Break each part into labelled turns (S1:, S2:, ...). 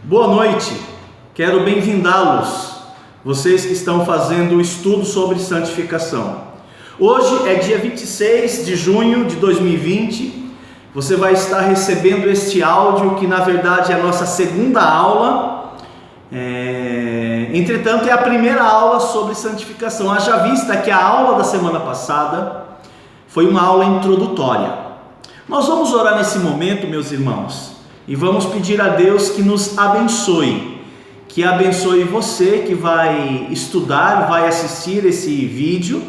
S1: Boa noite, quero bem-vindá-los, vocês que estão fazendo o estudo sobre santificação. Hoje é dia 26 de junho de 2020, você vai estar recebendo este áudio que na verdade é a nossa segunda aula, entretanto é a primeira aula sobre santificação. Haja vista que a aula da semana passada foi uma aula introdutória. Nós vamos orar nesse momento, meus irmãos, e vamos pedir a Deus que nos abençoe, que abençoe você que vai estudar, vai assistir esse vídeo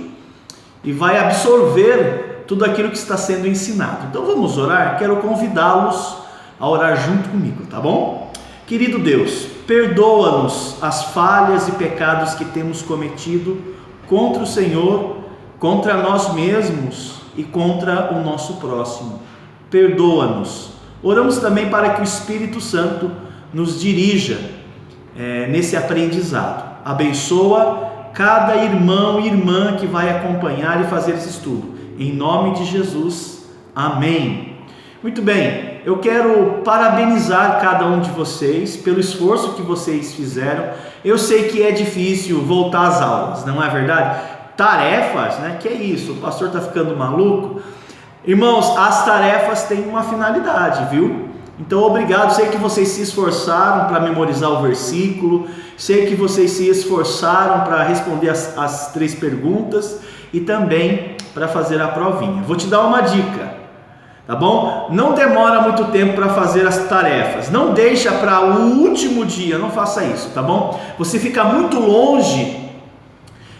S1: e vai absorver tudo aquilo que está sendo ensinado. Então vamos orar, quero convidá-los a orar junto comigo, tá bom? Querido Deus, perdoa-nos as falhas e pecados que temos cometido contra o Senhor, contra nós mesmos e contra o nosso próximo. Perdoa-nos. Oramos também para que o Espírito Santo nos dirija nesse aprendizado. Abençoa cada irmão e irmã que vai acompanhar e fazer esse estudo. Em nome de Jesus, amém. Muito bem, eu quero parabenizar cada um de vocês pelo esforço que vocês fizeram. Eu sei que é difícil voltar às aulas, não é verdade? Tarefas, né? Que é isso? O pastor está ficando maluco? Irmãos, as tarefas têm uma finalidade, viu? Então, obrigado. Sei que vocês se esforçaram para memorizar o versículo, sei que vocês se esforçaram para responder as 3 perguntas e também para fazer a provinha. Vou te dar uma dica, tá bom? Não demora muito tempo para fazer as tarefas, não deixa para o último dia, não faça isso, tá bom? Você fica muito longe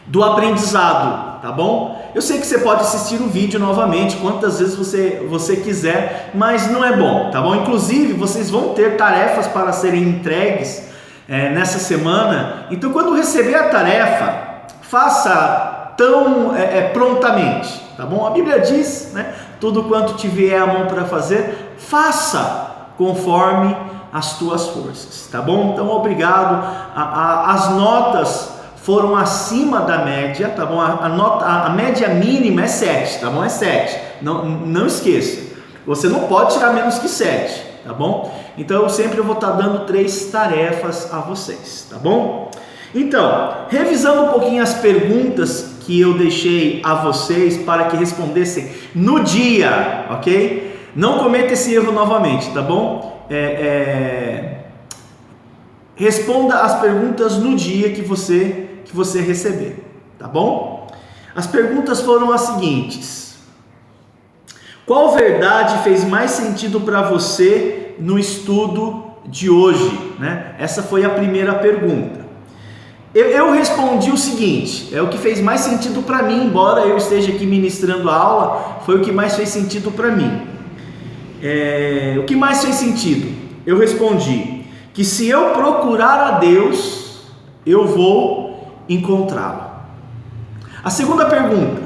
S1: do aprendizado, tá bom? Eu sei que você pode assistir o vídeo novamente, quantas vezes você quiser, mas não é bom, tá bom? Inclusive, vocês vão ter tarefas para serem entregues nessa semana, então quando receber a tarefa, faça tão prontamente, tá bom? A Bíblia diz, né? Tudo quanto te vier à mão para fazer, faça conforme as tuas forças, tá bom? Então, obrigado. As notas foram acima da média, tá bom? A média mínima é 7, tá bom? É 7, não esqueça, você não pode tirar menos que 7, tá bom? Então eu vou estar dando 3 tarefas a vocês, tá bom? Então, revisando um pouquinho as perguntas que eu deixei a vocês para que respondessem no dia, ok? Não cometa esse erro novamente, tá bom? Responda as perguntas no dia que você receber, tá bom? As perguntas foram as seguintes: qual verdade fez mais sentido para você no estudo de hoje, né? Essa foi a primeira pergunta. Eu respondi o seguinte: é o que fez mais sentido para mim, embora eu esteja aqui ministrando a aula, foi o que mais fez sentido para mim. O que mais fez sentido? Eu respondi que se eu procurar a Deus, eu vou encontrá-lo. A segunda pergunta: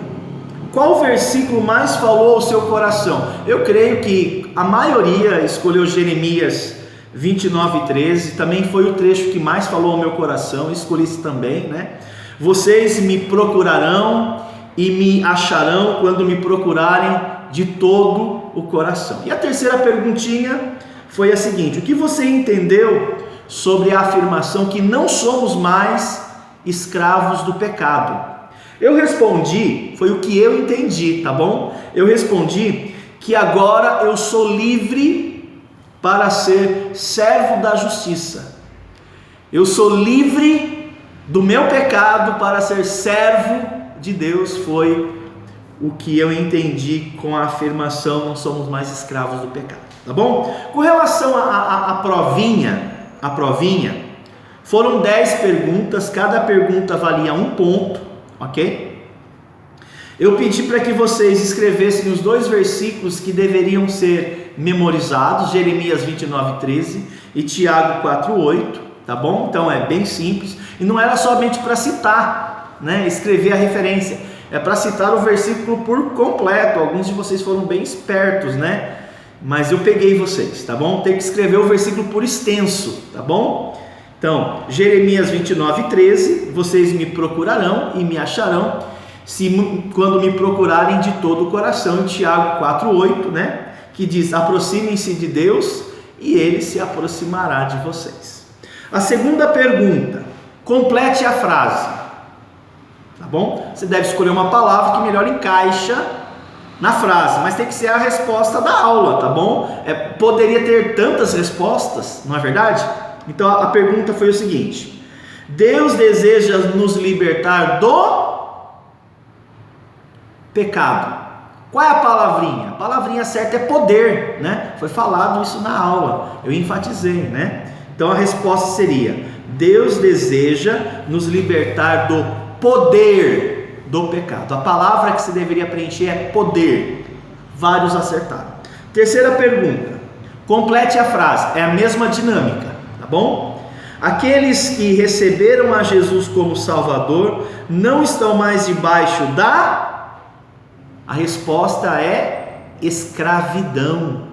S1: qual versículo mais falou ao seu coração? Eu creio que a maioria escolheu Jeremias 29:13, também foi o trecho que mais falou ao meu coração, escolhi esse também, né? Vocês me procurarão e me acharão quando me procurarem de todo o coração. E a terceira perguntinha foi a seguinte: o que você entendeu sobre a afirmação que não somos mais escravos do pecado? Eu respondi, foi o que eu entendi, tá bom? Eu respondi que agora eu sou livre para ser servo da justiça. Eu sou livre do meu pecado para ser servo de Deus. Foi o que eu entendi com a afirmação: não somos mais escravos do pecado, tá bom? Com relação à provinha, foram 10 perguntas, cada pergunta valia 1 ponto, ok? Eu pedi para que vocês escrevessem os 2 versículos que deveriam ser memorizados, Jeremias 29:13 e Tiago 4:8, tá bom? Então é bem simples, e não era somente para citar, né? Escrever a referência, é para citar o versículo por completo. Alguns de vocês foram bem espertos, né? Mas eu peguei vocês, tá bom? Tem que escrever o versículo por extenso, tá bom? Então, Jeremias 29:13, vocês me procurarão e me acharão, quando me procurarem de todo o coração. E Tiago 4:8, né? Que diz: aproximem-se de Deus e ele se aproximará de vocês. A segunda pergunta, complete a frase, tá bom? Você deve escolher uma palavra que melhor encaixa na frase, mas tem que ser a resposta da aula, tá bom? Poderia ter tantas respostas, não é verdade? Então a pergunta foi o seguinte: Deus deseja nos libertar do pecado. Qual é a palavrinha? A palavrinha certa é poder, né? Foi falado isso na aula, eu enfatizei, né? Então a resposta seria: Deus deseja nos libertar do poder do pecado. A palavra que se deveria preencher é poder. Vários acertaram. Terceira pergunta, complete a frase, é a mesma dinâmica, tá bom? Aqueles que receberam a Jesus como Salvador não estão mais debaixo da... A resposta é escravidão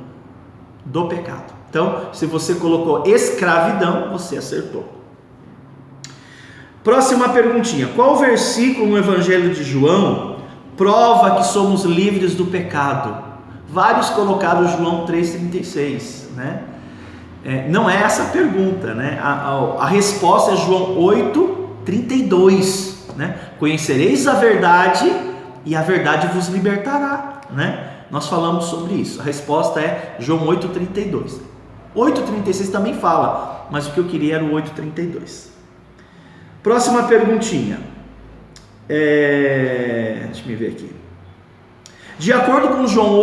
S1: do pecado. Então, se você colocou escravidão, você acertou. Próxima perguntinha. Qual versículo no Evangelho de João prova que somos livres do pecado? Vários colocaram João 3,36, né? Não é essa a pergunta, né? A resposta é João 8,32, né? Conhecereis a verdade e a verdade vos libertará, né? Nós falamos sobre isso. A resposta é João 8,32. 8,36 também fala, mas o que eu queria era o 8,32. Próxima perguntinha. Deixa eu ver aqui. De acordo com João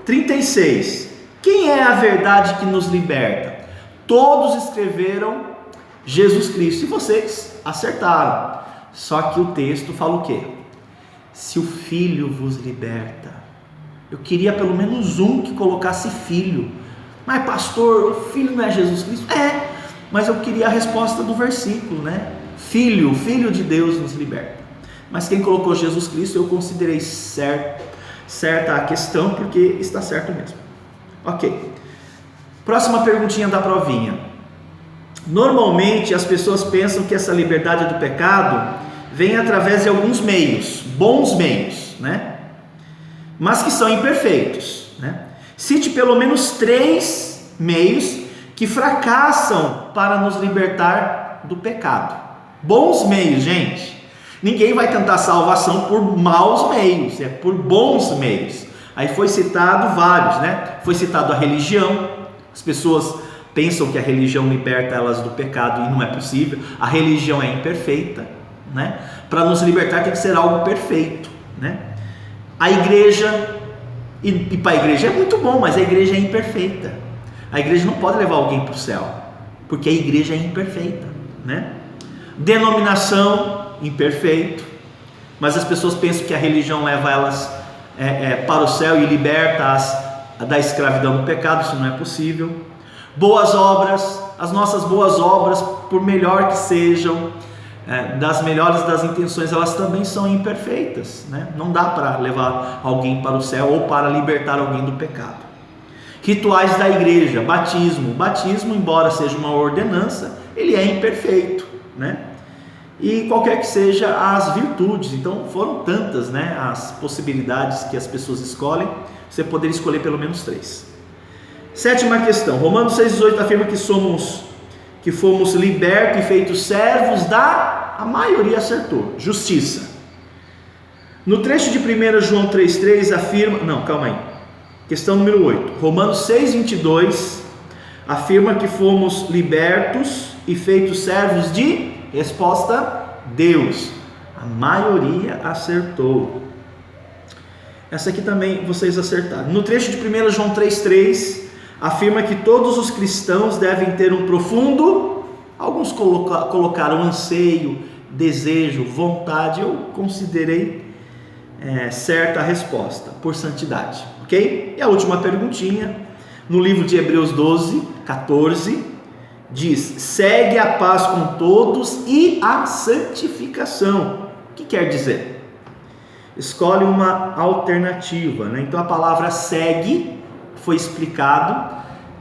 S1: 8,36, quem é a verdade que nos liberta? Todos escreveram Jesus Cristo e vocês acertaram. Só que o texto fala o quê? Se o Filho vos liberta. Eu queria pelo menos um que colocasse filho. Mas pastor, o filho não é Jesus Cristo? Mas eu queria a resposta do versículo, né? Filho, Filho de Deus nos liberta. Mas quem colocou Jesus Cristo, eu considerei certa a questão, porque está certo mesmo. Ok. Próxima perguntinha da provinha. Normalmente as pessoas pensam que essa liberdade do pecado vem através de alguns meios, bons meios, né? Mas que são imperfeitos, né? Cite pelo menos 3 meios que fracassam para nos libertar do pecado. Bons meios, gente. Ninguém vai tentar salvação por maus meios, é por bons meios. Aí foi citado vários, né? Foi citado a religião. As pessoas pensam que a religião liberta elas do pecado e não é possível. A religião é imperfeita, né? Para nos libertar tem que ser algo perfeito, né? A igreja, e para a igreja é muito bom, mas a igreja é imperfeita. A igreja não pode levar alguém para o céu, porque a igreja é imperfeita, né? Denominação, imperfeito, mas as pessoas pensam que a religião leva elas para o céu e liberta-as da escravidão do pecado. Isso não é possível. Boas obras, as nossas boas obras, por melhor que sejam, das melhores das intenções, elas também são imperfeitas, né? Não dá para levar alguém para o céu ou para libertar alguém do pecado. Rituais da igreja, batismo, embora seja uma ordenança, ele é imperfeito, né? E qualquer que seja as virtudes. Então foram tantas, né, as possibilidades que as pessoas escolhem, você poderia escolher pelo menos 3. Sétima questão, Romanos 6,18 afirma que fomos libertos e feitos servos a maioria acertou, justiça. No trecho de 1 João 3,3 afirma, questão número 8, Romanos 6,22 afirma que fomos libertos e feitos servos de, resposta, Deus. A maioria acertou. Essa aqui também vocês acertaram. No trecho de 1 João 3,3 afirma que todos os cristãos devem ter um profundo, alguns colocaram anseio, desejo, vontade. Eu considerei certa a resposta, por santidade, ok? E a última perguntinha, no livro de Hebreus 12:14, diz: segue a paz com todos e a santificação. O que quer dizer? Escolhe uma alternativa, né? Então a palavra segue foi explicado,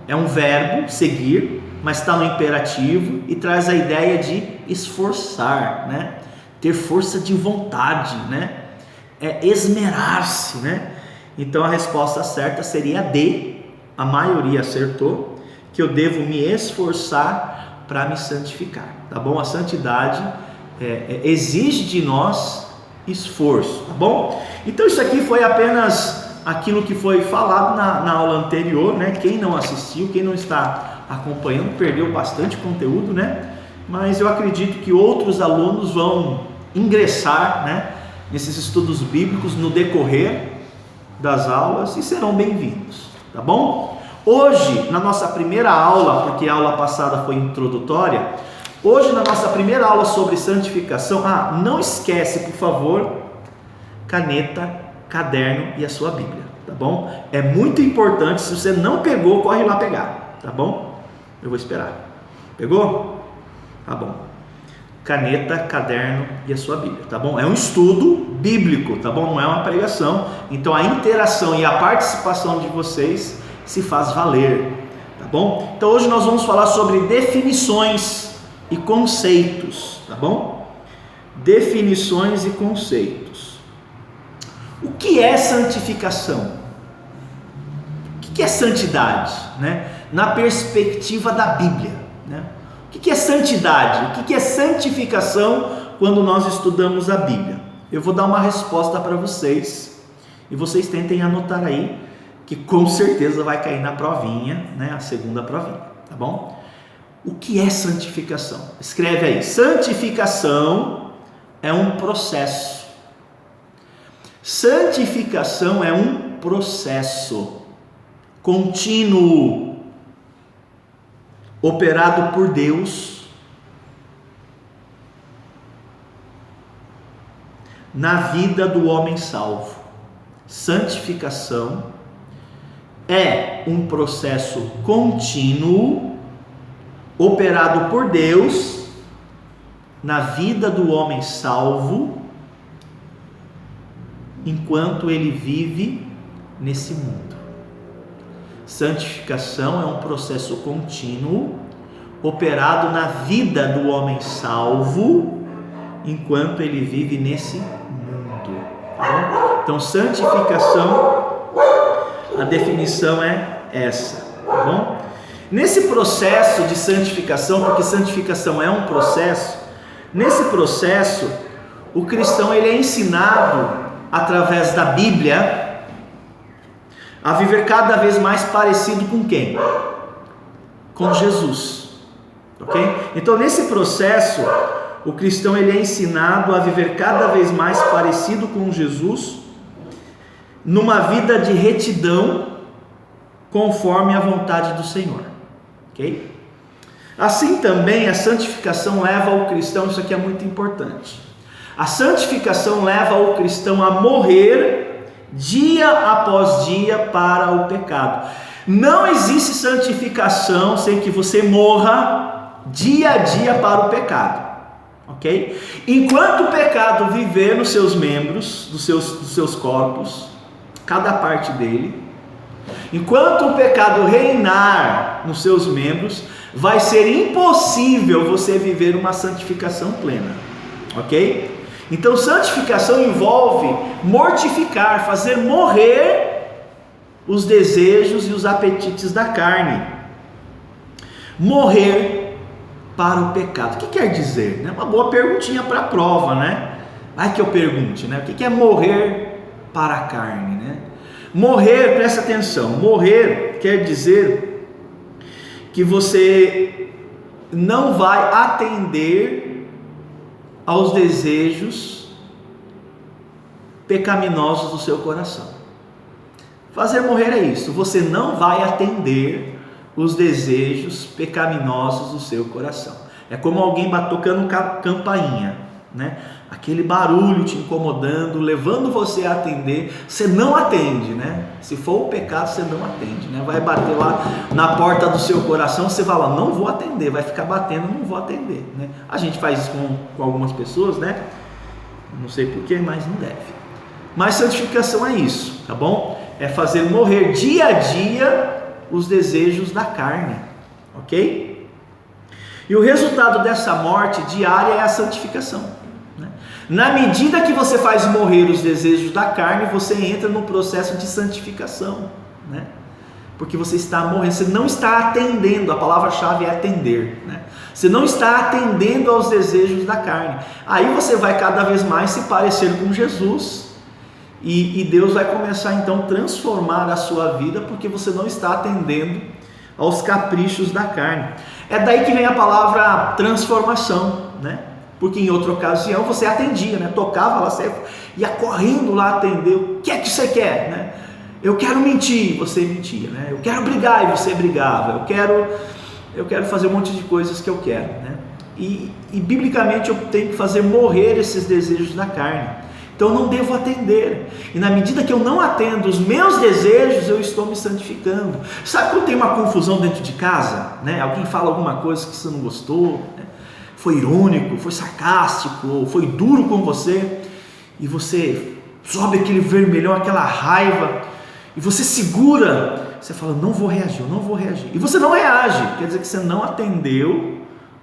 S1: é um verbo, seguir, mas está no imperativo e traz a ideia de esforçar, né? Ter força de vontade, né? Esmerar-se, né? Então a resposta certa seria D, a maioria acertou. que eu devo me esforçar para me santificar, tá bom? A santidade exige de nós esforço, tá bom? Então isso aqui foi apenas aquilo que foi falado na aula anterior, né? Quem não assistiu, quem não está acompanhando, perdeu bastante conteúdo, né? Mas eu acredito que outros alunos vão ingressar, né, nesses estudos bíblicos no decorrer das aulas e serão bem-vindos, tá bom? Hoje, na nossa primeira aula, porque a aula passada foi introdutória, hoje na nossa primeira aula sobre santificação, não esquece, por favor, caneta, caderno e a sua Bíblia, tá bom? É muito importante, se você não pegou, corre lá pegar, tá bom? Eu vou esperar. Pegou? Tá bom. Caneta, caderno e a sua Bíblia, tá bom? É um estudo bíblico, tá bom? Não é uma pregação. Então a interação e a participação de vocês se faz valer, tá bom? Então hoje nós vamos falar sobre definições e conceitos, tá bom? Definições e conceitos. O que é santificação? O que é santidade, né? Na perspectiva da Bíblia, né? O que é santidade? O que é santificação quando nós estudamos a Bíblia? Eu vou dar uma resposta para vocês e vocês tentem anotar aí, que com certeza vai cair na provinha, né? A segunda provinha, tá bom? O que é santificação? Escreve aí: santificação é um processo. Santificação é um processo contínuo, operado por Deus na vida do homem salvo. Santificação é um processo contínuo, operado por Deus na vida do homem salvo, enquanto ele vive nesse mundo. Santificação é um processo contínuo, operado na vida do homem salvo, enquanto ele vive nesse mundo. Tá bom? Então, santificação, a definição é essa, tá bom? Nesse processo de santificação, porque santificação é um processo, nesse processo, o cristão ele é ensinado através da Bíblia a viver cada vez mais parecido com quem? Com Jesus, ok? Então nesse processo, o cristão ele é ensinado a viver cada vez mais parecido com Jesus, numa vida de retidão, conforme a vontade do Senhor, ok? Assim também a santificação leva o cristão, isso aqui é muito importante, a santificação leva o cristão a morrer dia após dia para o pecado. Não existe santificação sem que você morra dia a dia para o pecado, ok? Enquanto o pecado viver nos seus membros, dos seus corpos, cada parte dele, enquanto o pecado reinar nos seus membros, vai ser impossível você viver uma santificação plena, ok? Então santificação envolve mortificar, fazer morrer os desejos e os apetites da carne, morrer para o pecado. O que quer dizer? Né? Uma boa perguntinha para a prova, né? Vai que eu pergunte, né? O que é morrer para a carne, né? Morrer, presta atenção, morrer quer dizer que você não vai atender aos desejos pecaminosos do seu coração. Fazer morrer é isso, você não vai atender os desejos pecaminosos do seu coração. É como alguém tocando campainha, né? Aquele barulho te incomodando, levando você a atender, você não atende, né? Se for o pecado, você não atende, né? Vai bater lá na porta do seu coração, você fala, não vou atender, vai ficar batendo, não vou atender, né? A gente faz isso com algumas pessoas, né? Não sei porquê, mas não deve. Mas santificação é isso, tá bom? É fazer morrer dia a dia os desejos da carne, ok? E o resultado dessa morte diária é a santificação, né? Na medida que você faz morrer os desejos da carne, você entra no processo de santificação, né? Porque você está morrendo, você não está atendendo, a palavra-chave é atender, né? Você não está atendendo aos desejos da carne. Aí você vai cada vez mais se parecer com Jesus, e Deus vai começar então a transformar a sua vida, porque você não está atendendo aos caprichos da carne. É daí que vem a palavra transformação, né? Porque em outra ocasião você atendia, né? Tocava lá, você ia correndo lá atender. O que é que você quer, né? Eu quero mentir, você mentia, né? Eu quero brigar e você brigava. Eu quero fazer um monte de coisas que eu quero, né? E biblicamente eu tenho que fazer morrer esses desejos da carne. Então eu não devo atender. E na medida que eu não atendo os meus desejos, eu estou me santificando. Sabe quando tem uma confusão dentro de casa, né? Alguém fala alguma coisa que você não gostou, né? Foi irônico, foi sarcástico, foi duro com você, e você sobe aquele vermelhão, aquela raiva, e você segura, você fala, não vou reagir, eu não vou reagir, e você não reage, quer dizer que você não atendeu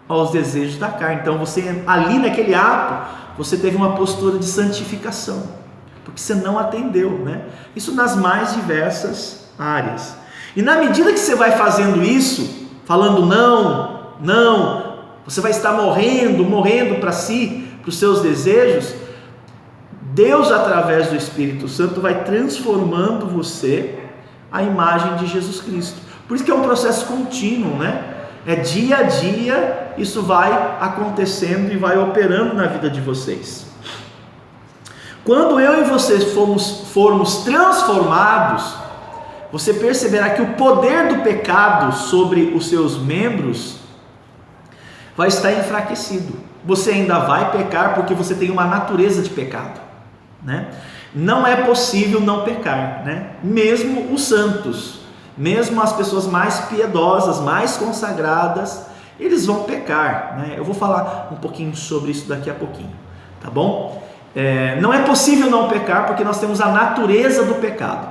S1: aos desejos da carne. Então você, ali naquele ato, você teve uma postura de santificação, porque você não atendeu, né? Isso nas mais diversas áreas. E na medida que você vai fazendo isso, falando não, você vai estar morrendo para si, para os seus desejos. Deus, através do Espírito Santo, vai transformando você à imagem de Jesus Cristo. Por isso que é um processo contínuo, né? É dia a dia, isso vai acontecendo e vai operando na vida de vocês. Quando eu e vocês formos transformados, você perceberá que o poder do pecado sobre os seus membros vai estar enfraquecido. Você ainda vai pecar porque você tem uma natureza de pecado, né? Não é possível não pecar, né? Mesmo os santos, mesmo as pessoas mais piedosas, mais consagradas, eles vão pecar, né? Eu vou falar um pouquinho sobre isso daqui a pouquinho, tá bom? Não é possível não pecar porque nós temos a natureza do pecado.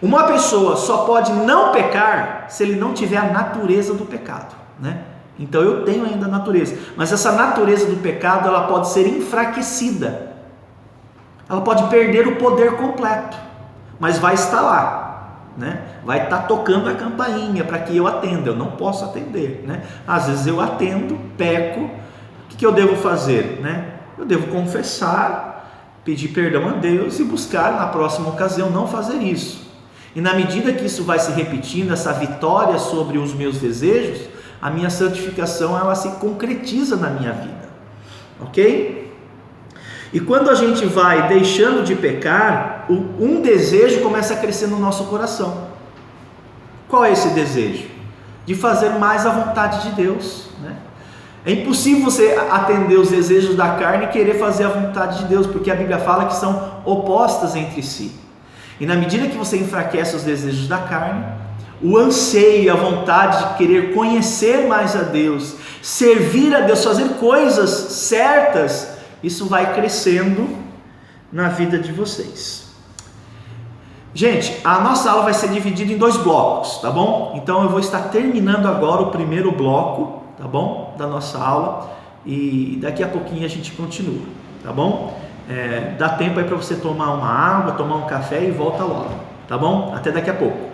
S1: Uma pessoa só pode não pecar se ele não tiver a natureza do pecado, né? Então eu tenho ainda a natureza, mas essa natureza do pecado, ela pode ser enfraquecida, ela pode perder o poder completo, mas vai estar lá, né? Vai estar tocando a campainha para que eu atenda. Eu não posso atender, né? Às vezes eu atendo, peco. O que eu devo fazer, né? Eu devo confessar, pedir perdão a Deus e buscar na próxima ocasião não fazer isso. E na medida que isso vai se repetindo, essa vitória sobre os meus desejos, a minha santificação, ela se concretiza na minha vida, ok? E quando a gente vai deixando de pecar, um desejo começa a crescer no nosso coração. Qual é esse desejo? De fazer mais a vontade de Deus, né? É impossível você atender os desejos da carne e querer fazer a vontade de Deus, porque a Bíblia fala que são opostas entre si. E na medida que você enfraquece os desejos da carne, o anseio, a vontade de querer conhecer mais a Deus, servir a Deus, fazer coisas certas, isso vai crescendo na vida de vocês. Gente, a nossa aula vai ser dividida em 2 blocos, tá bom? Então eu vou estar terminando agora o primeiro bloco, tá bom? Da nossa aula, e daqui a pouquinho a gente continua, tá bom? Dá tempo aí para você tomar uma água, tomar um café e volta logo, tá bom? Até daqui a pouco.